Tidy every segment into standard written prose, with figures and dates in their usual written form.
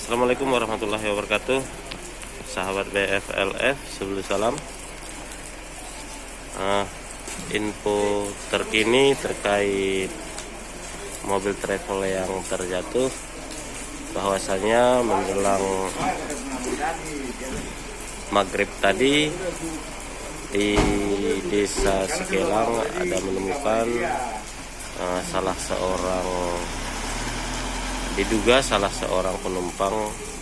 Assalamualaikum warahmatullahi wabarakatuh. Sahabat BFLF, sebelum salam. Info terkini terkait mobil travel yang terjatuh, bahwasanya menjelang maghrib tadi di desa Sekelang ada menemukan diduga salah seorang penumpang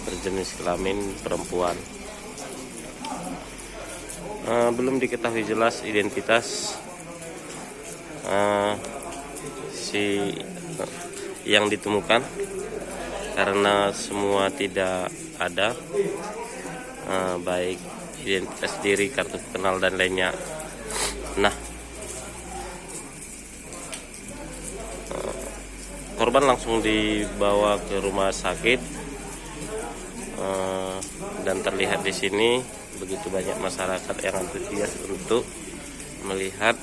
berjenis kelamin perempuan. Belum diketahui jelas identitas si yang ditemukan karena semua tidak ada, baik identitas diri, kartu kenal dan lainnya. Korban langsung dibawa ke rumah sakit, dan terlihat di sini begitu banyak masyarakat yang antusias untuk melihat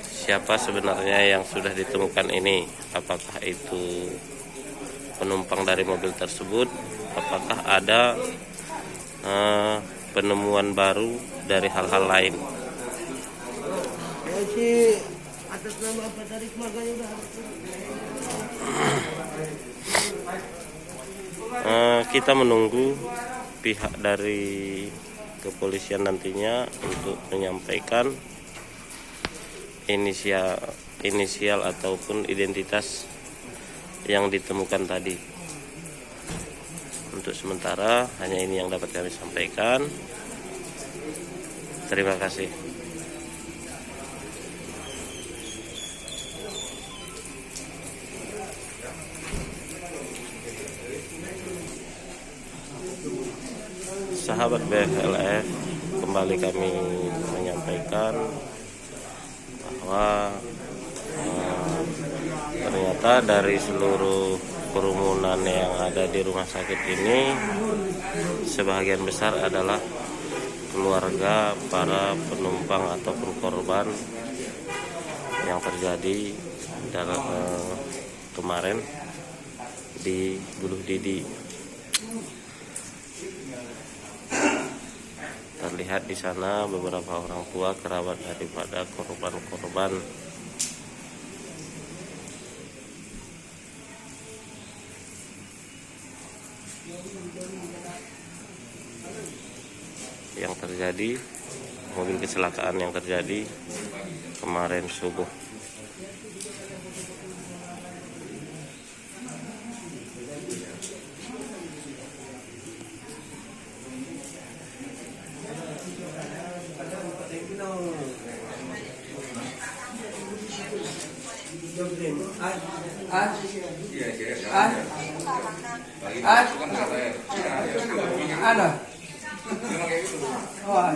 siapa sebenarnya yang sudah ditemukan ini. Apakah itu penumpang dari mobil tersebut? Apakah ada penemuan baru dari hal-hal lain? Atas nama apa dari keluarganya udah kita menunggu pihak dari kepolisian nantinya untuk menyampaikan inisial ataupun identitas yang ditemukan tadi. Untuk sementara hanya ini yang dapat kami sampaikan. Terima kasih. Sahabat BFLF, kembali kami menyampaikan bahwa ternyata dari seluruh kerumunan yang ada di rumah sakit ini, sebagian besar adalah keluarga para penumpang ataupun korban yang terjadi dalam kemarin di Buluh Didi. Terlihat di sana beberapa orang tua kerabat daripada korban-korban. Yang terjadi, mobil kecelakaan yang terjadi kemarin subuh. ada. Oh,